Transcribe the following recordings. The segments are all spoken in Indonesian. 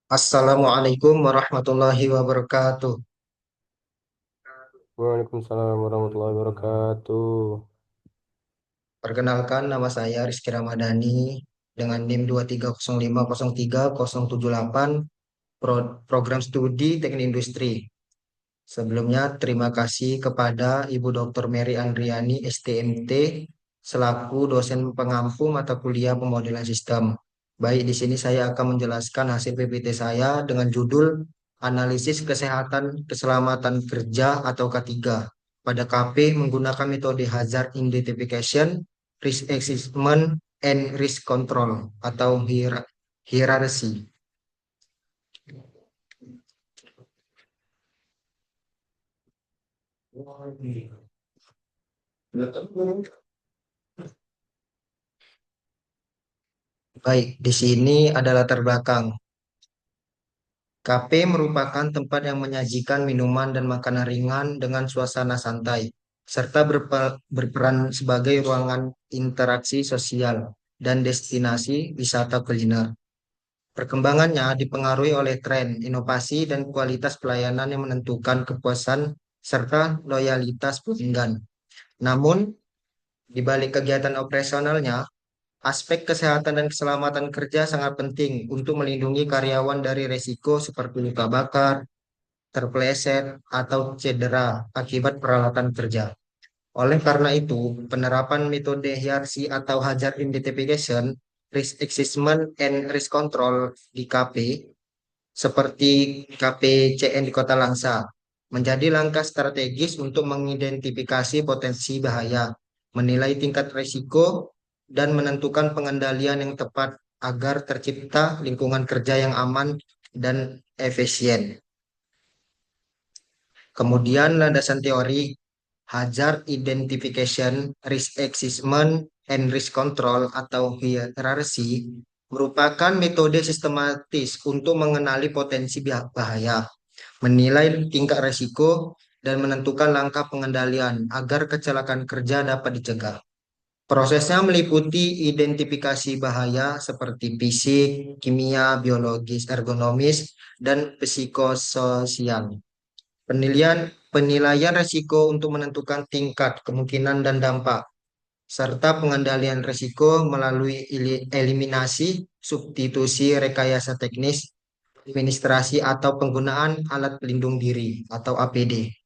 Assalamualaikum warahmatullahi wabarakatuh. Waalaikumsalam warahmatullahi wabarakatuh. Perkenalkan, nama saya Rizky Ramadhani dengan NIM 230503078 Program Studi Teknik Industri. Sebelumnya, terima kasih kepada Ibu Dr. Mary Andriani, STMT, selaku dosen pengampu mata kuliah pemodelan sistem. Baik, di sini saya akan menjelaskan hasil PPT saya dengan judul Analisis Kesehatan Keselamatan Kerja atau K3 pada KP menggunakan metode Hazard Identification, Risk Assessment, and Risk Control atau hierarki. Baik, di sini ada latar belakang. Kafe merupakan tempat yang menyajikan minuman dan makanan ringan dengan suasana santai, serta berperan sebagai ruangan interaksi sosial dan destinasi wisata kuliner. Perkembangannya dipengaruhi oleh tren, inovasi, dan kualitas pelayanan yang menentukan kepuasan serta loyalitas pelanggan. Namun, di balik kegiatan operasionalnya, aspek kesehatan dan keselamatan kerja sangat penting untuk melindungi karyawan dari resiko seperti luka bakar, terpeleset, atau cedera akibat peralatan kerja. Oleh karena itu, penerapan metode hierarki atau hazard identification, risk assessment, and risk control di KP seperti KPCN di Kota Langsa menjadi langkah strategis untuk mengidentifikasi potensi bahaya, menilai tingkat risiko, dan menentukan pengendalian yang tepat agar tercipta lingkungan kerja yang aman dan efisien. Kemudian landasan teori hazard identification, risk assessment, and risk control atau hierarki merupakan metode sistematis untuk mengenali potensi bahaya, menilai tingkat risiko, dan menentukan langkah pengendalian agar kecelakaan kerja dapat dicegah. Prosesnya meliputi identifikasi bahaya seperti fisik, kimia, biologis, ergonomis, dan psikososial. Penilaian risiko untuk menentukan tingkat kemungkinan dan dampak, serta pengendalian risiko melalui eliminasi, substitusi, rekayasa teknis, administrasi, atau penggunaan alat pelindung diri atau APD.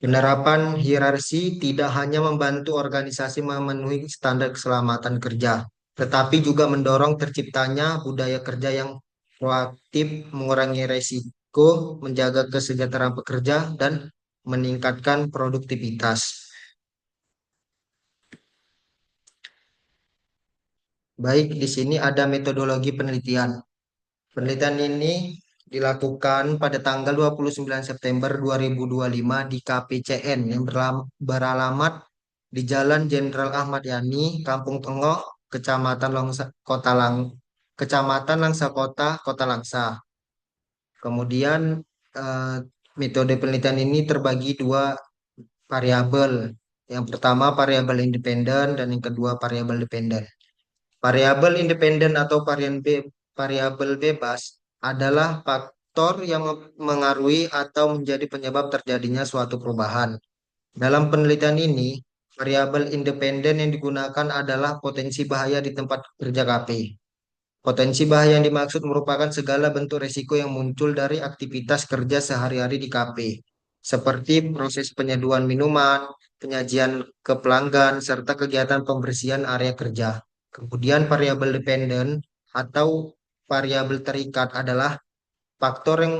Penerapan hierarki tidak hanya membantu organisasi memenuhi standar keselamatan kerja, tetapi juga mendorong terciptanya budaya kerja yang proaktif, mengurangi resiko, menjaga kesejahteraan pekerja, dan meningkatkan produktivitas. Baik, di sini ada metodologi penelitian. Penelitian ini dilakukan pada tanggal 29 September 2025 di KPCN yang beralamat di Jalan Jenderal Ahmad Yani, Kampung Tengok, Kecamatan Langsa Kota, Kota Langsa. Kemudian eh, metode penelitian ini terbagi dua variabel. Yang pertama variabel independen dan yang kedua variabel dependen. Variabel independen atau variabel bebas adalah faktor yang mengaruhi atau menjadi penyebab terjadinya suatu perubahan. Dalam penelitian ini, variabel independen yang digunakan adalah potensi bahaya di tempat kerja KP. Potensi bahaya yang dimaksud merupakan segala bentuk risiko yang muncul dari aktivitas kerja sehari-hari di KP, seperti proses penyeduhan minuman, penyajian ke pelanggan, serta kegiatan pembersihan area kerja. Kemudian variabel dependen atau variabel terikat adalah faktor yang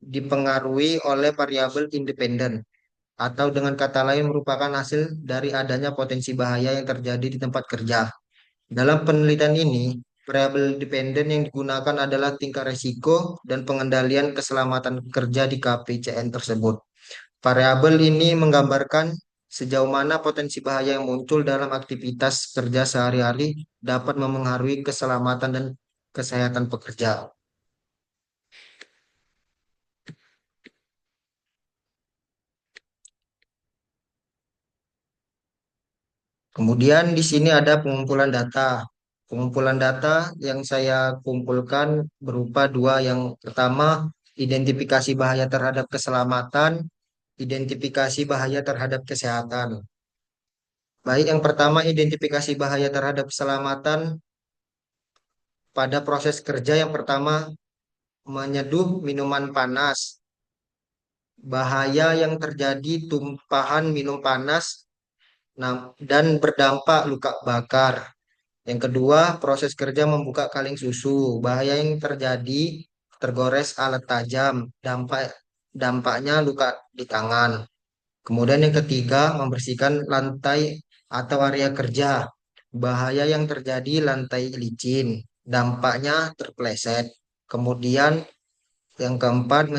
dipengaruhi oleh variabel independen atau dengan kata lain merupakan hasil dari adanya potensi bahaya yang terjadi di tempat kerja. Dalam penelitian ini, variabel dependen yang digunakan adalah tingkat risiko dan pengendalian keselamatan kerja di KPCN tersebut. Variabel ini menggambarkan sejauh mana potensi bahaya yang muncul dalam aktivitas kerja sehari-hari dapat memengaruhi keselamatan dan kesehatan pekerja. Kemudian di sini ada pengumpulan data. Pengumpulan data yang saya kumpulkan berupa dua. Yang pertama, identifikasi bahaya terhadap keselamatan, identifikasi bahaya terhadap kesehatan. Baik, yang pertama identifikasi bahaya terhadap keselamatan pada proses kerja yang pertama menyeduh minuman panas. Bahaya yang terjadi tumpahan minum panas dan berdampak luka bakar. Yang kedua, proses kerja membuka kaleng susu. Bahaya yang terjadi tergores alat tajam. Dampaknya luka di tangan. Kemudian yang ketiga, membersihkan lantai atau area kerja. Bahaya yang terjadi lantai licin. Dampaknya terpeleset. Kemudian yang keempat,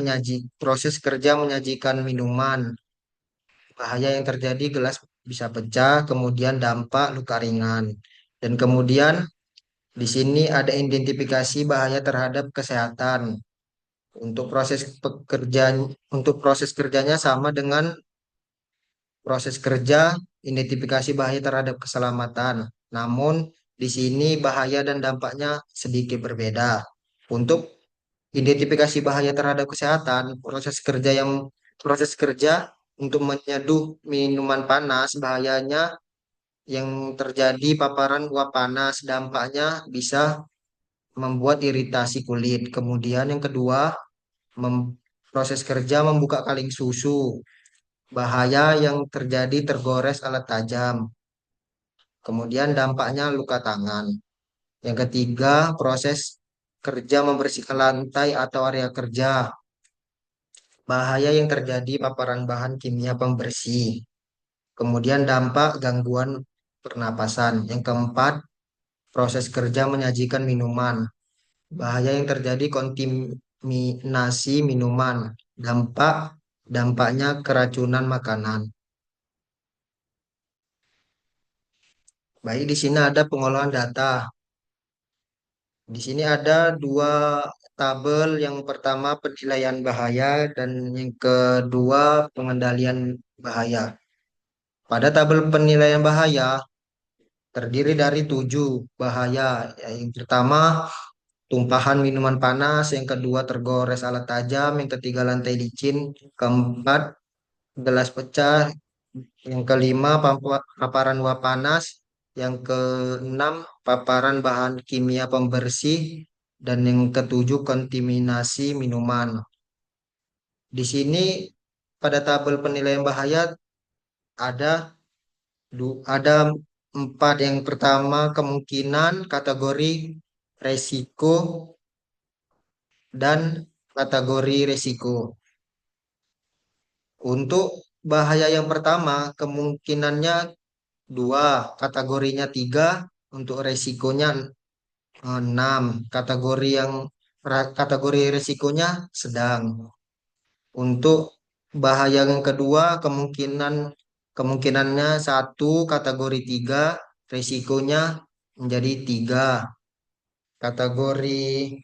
proses kerja menyajikan minuman. Bahaya yang terjadi gelas bisa pecah, kemudian dampak luka ringan. Dan kemudian di sini ada identifikasi bahaya terhadap kesehatan. Untuk proses pekerjaan, untuk proses kerjanya sama dengan proses kerja identifikasi bahaya terhadap keselamatan. Namun di sini bahaya dan dampaknya sedikit berbeda. Untuk identifikasi bahaya terhadap kesehatan, proses kerja untuk menyeduh minuman panas, bahayanya yang terjadi paparan uap panas, dampaknya bisa membuat iritasi kulit. Kemudian yang kedua, proses kerja membuka kaleng susu, bahaya yang terjadi tergores alat tajam. Kemudian dampaknya luka tangan. Yang ketiga, proses kerja membersihkan lantai atau area kerja. Bahaya yang terjadi paparan bahan kimia pembersih. Kemudian dampak gangguan pernapasan. Yang keempat, proses kerja menyajikan minuman. Bahaya yang terjadi kontaminasi minuman. Dampaknya keracunan makanan. Baik, di sini ada pengolahan data. Di sini ada dua tabel. Yang pertama penilaian bahaya dan yang kedua pengendalian bahaya. Pada tabel penilaian bahaya terdiri dari 7 bahaya. Yang pertama tumpahan minuman panas, yang kedua tergores alat tajam, yang ketiga lantai licin, keempat gelas pecah, yang kelima paparan uap panas, yang keenam paparan bahan kimia pembersih, dan yang ketujuh kontaminasi minuman. Di sini pada tabel penilaian bahaya ada ada empat. Yang pertama kemungkinan, kategori resiko, dan kategori resiko. Untuk bahaya yang pertama kemungkinannya dua, kategorinya tiga, untuk resikonya 6. Kategori resikonya sedang. Untuk bahaya yang kedua kemungkinannya satu, kategori tiga, resikonya menjadi tiga. Kategori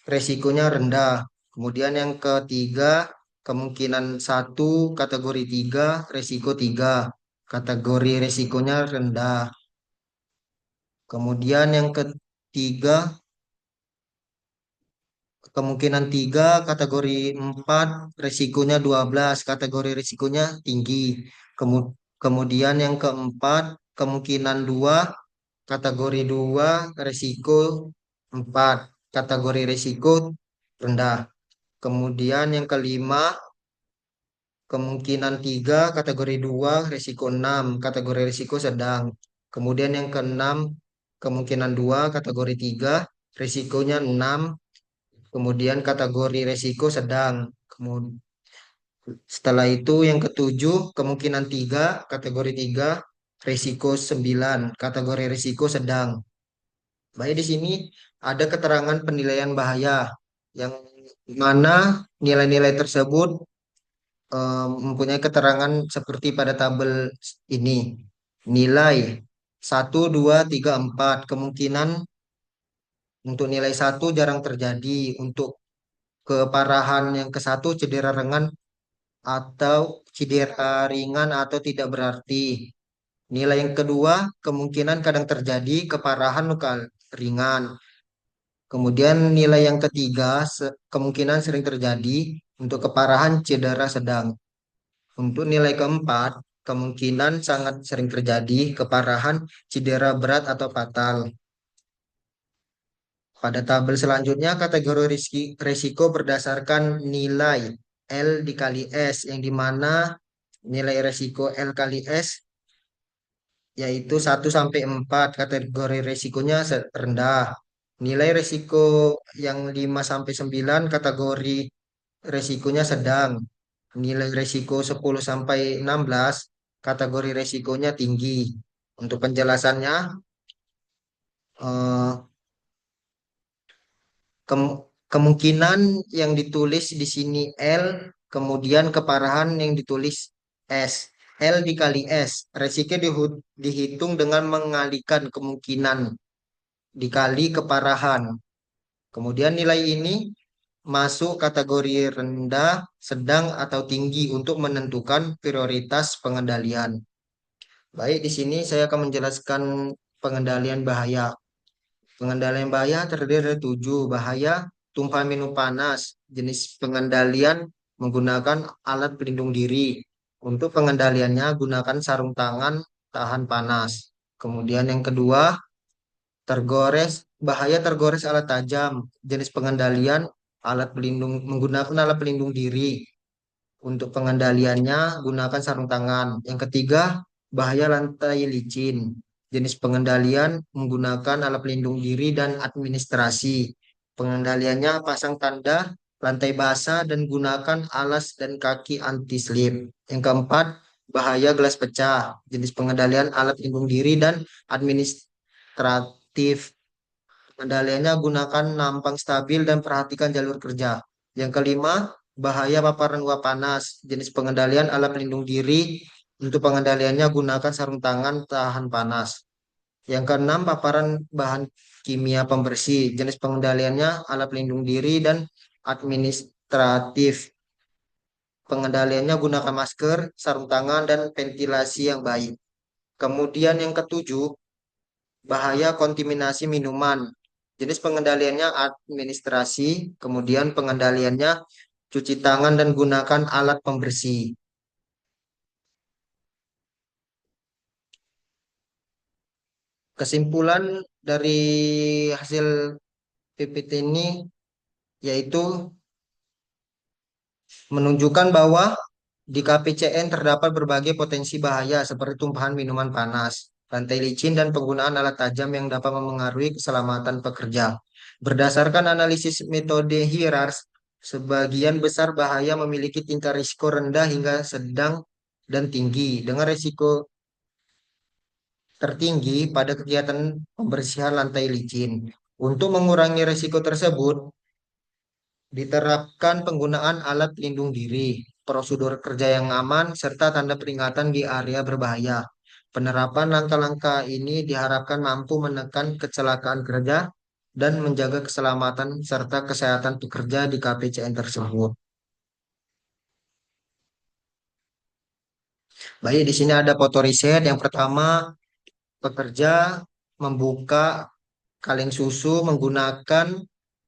resikonya rendah. Kemudian yang ketiga, kemungkinan satu, kategori tiga, resiko tiga. Kategori resikonya rendah. Kemudian yang ketiga, kemungkinan tiga, kategori empat, resikonya 12. Kategori resikonya tinggi. Kemudian yang keempat, kemungkinan dua, kategori dua, resiko empat. Kategori resiko rendah. Kemudian yang kelima, kemungkinan tiga, kategori dua, risiko 6, kategori risiko sedang. Kemudian yang keenam, kemungkinan dua, kategori tiga, risikonya 6, kemudian kategori risiko sedang. Setelah itu yang ketujuh, kemungkinan tiga, kategori tiga, risiko 9, kategori risiko sedang. Baik, di sini ada keterangan penilaian bahaya yang mana nilai-nilai tersebut mempunyai keterangan seperti pada tabel ini. Nilai satu, 2, 3, 4. Kemungkinan untuk nilai satu jarang terjadi. Untuk keparahan yang ke satu cedera ringan atau tidak berarti. Nilai yang kedua, kemungkinan kadang terjadi keparahan luka ringan. Kemudian nilai yang ketiga, kemungkinan sering terjadi untuk keparahan cedera sedang. Untuk nilai keempat, kemungkinan sangat sering terjadi keparahan cedera berat atau fatal. Pada tabel selanjutnya, kategori risiko berdasarkan nilai L dikali S, yang dimana nilai risiko L kali S yaitu 1 sampai 4. Kategori risikonya rendah. Nilai risiko yang 5 sampai 9 kategori risikonya sedang. Nilai risiko 10 sampai 16 kategori risikonya tinggi. Untuk penjelasannya, eh, kemungkinan yang ditulis di sini L, kemudian keparahan yang ditulis S. L dikali S. Resiko dihitung dengan mengalihkan kemungkinan dikali keparahan. Kemudian nilai ini masuk kategori rendah, sedang, atau tinggi untuk menentukan prioritas pengendalian. Baik, di sini saya akan menjelaskan pengendalian bahaya. Pengendalian bahaya terdiri dari 7. Bahaya tumpahan minum panas. Jenis pengendalian menggunakan alat pelindung diri. Untuk pengendaliannya gunakan sarung tangan tahan panas. Kemudian yang kedua, bahaya tergores alat tajam. Jenis pengendalian alat pelindung menggunakan alat pelindung diri. Untuk pengendaliannya gunakan sarung tangan. Yang ketiga, bahaya lantai licin. Jenis pengendalian menggunakan alat pelindung diri dan administrasi. Pengendaliannya pasang tanda lantai basah dan gunakan alas dan kaki anti slip. Yang keempat, bahaya gelas pecah. Jenis pengendalian alat pelindung diri dan administratif. Pengendaliannya gunakan nampang stabil dan perhatikan jalur kerja. Yang kelima, bahaya paparan uap panas. Jenis pengendalian alat pelindung diri. Untuk pengendaliannya gunakan sarung tangan tahan panas. Yang keenam, paparan bahan kimia pembersih. Jenis pengendaliannya alat pelindung diri dan administratif. Pengendaliannya gunakan masker, sarung tangan, dan ventilasi yang baik. Kemudian yang ketujuh, bahaya kontaminasi minuman. Jenis pengendaliannya administrasi, kemudian pengendaliannya cuci tangan dan gunakan alat pembersih. Kesimpulan dari hasil PPT ini yaitu menunjukkan bahwa di KPCN terdapat berbagai potensi bahaya seperti tumpahan minuman panas, lantai licin, dan penggunaan alat tajam yang dapat memengaruhi keselamatan pekerja. Berdasarkan analisis metode HIRARS, sebagian besar bahaya memiliki tingkat risiko rendah hingga sedang dan tinggi, dengan risiko tertinggi pada kegiatan pembersihan lantai licin. Untuk mengurangi risiko tersebut, diterapkan penggunaan alat pelindung diri, prosedur kerja yang aman, serta tanda peringatan di area berbahaya. Penerapan langkah-langkah ini diharapkan mampu menekan kecelakaan kerja dan menjaga keselamatan serta kesehatan pekerja di KPCN tersebut. Baik, di sini ada foto riset. Yang pertama, pekerja membuka kaleng susu menggunakan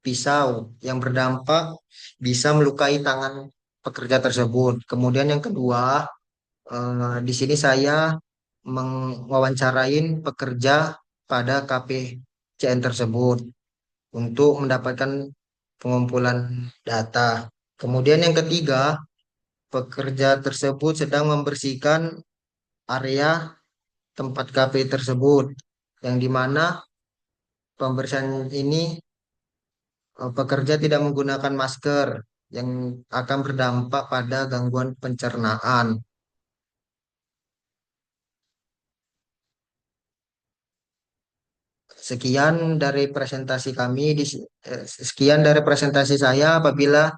pisau yang berdampak bisa melukai tangan pekerja tersebut. Kemudian yang kedua, di sini saya mewawancarain pekerja pada KPCN tersebut untuk mendapatkan pengumpulan data. Kemudian yang ketiga, pekerja tersebut sedang membersihkan area tempat KP tersebut, yang dimana pembersihan ini pekerja tidak menggunakan masker yang akan berdampak pada gangguan pencernaan. Sekian dari presentasi kami sekian dari presentasi saya. Apabila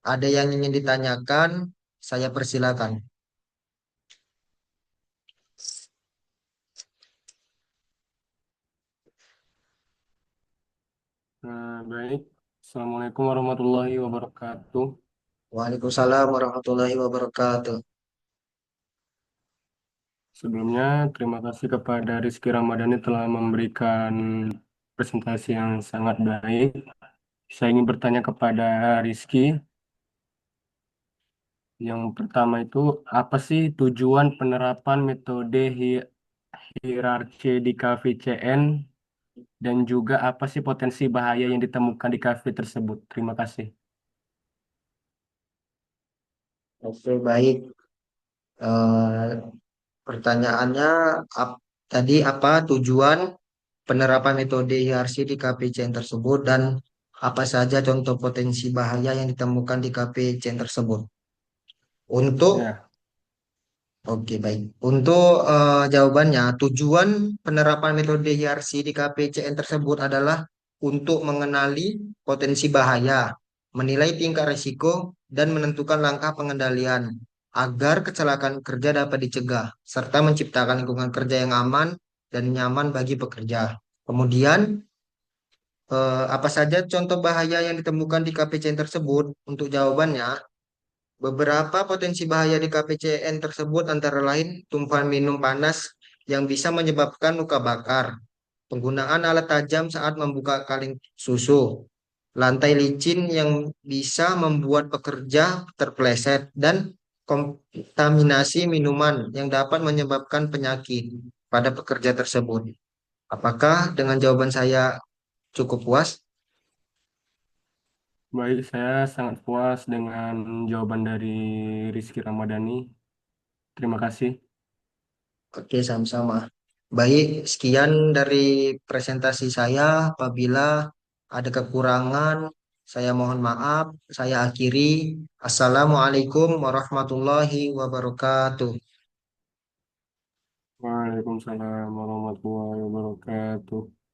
ada yang ingin ditanyakan, saya persilakan. Baik. Assalamualaikum warahmatullahi wabarakatuh. Waalaikumsalam warahmatullahi wabarakatuh. Sebelumnya, terima kasih kepada Rizky Ramadhani telah memberikan presentasi yang sangat baik. Saya ingin bertanya kepada Rizky. Yang pertama itu, apa sih tujuan penerapan metode hierarki di KVCN dan juga apa sih potensi bahaya yang ditemukan di KV tersebut? Terima kasih. Oke, baik. Eh, Pertanyaannya tadi apa tujuan penerapan metode IRC di KPCN tersebut dan apa saja contoh potensi bahaya yang ditemukan di KPCN tersebut. Untuk Ya, Oke, baik. Untuk jawabannya, tujuan penerapan metode IRC di KPCN tersebut adalah untuk mengenali potensi bahaya, menilai tingkat risiko, dan menentukan langkah pengendalian agar kecelakaan kerja dapat dicegah, serta menciptakan lingkungan kerja yang aman dan nyaman bagi pekerja. Kemudian, apa saja contoh bahaya yang ditemukan di KPCN tersebut? Untuk jawabannya, beberapa potensi bahaya di KPCN tersebut antara lain tumpahan minum panas yang bisa menyebabkan luka bakar, penggunaan alat tajam saat membuka kaleng susu, lantai licin yang bisa membuat pekerja terpeleset, dan kontaminasi minuman yang dapat menyebabkan penyakit pada pekerja tersebut. Apakah dengan jawaban saya cukup puas? baik. Saya sangat puas dengan jawaban dari Rizky Ramadhani. Terima kasih. Oke, sama-sama. Baik, sekian dari presentasi saya. Apabila ada kekurangan, saya mohon maaf. Saya akhiri. Assalamualaikum warahmatullahi wabarakatuh. Waalaikumsalam warahmatullahi wabarakatuh.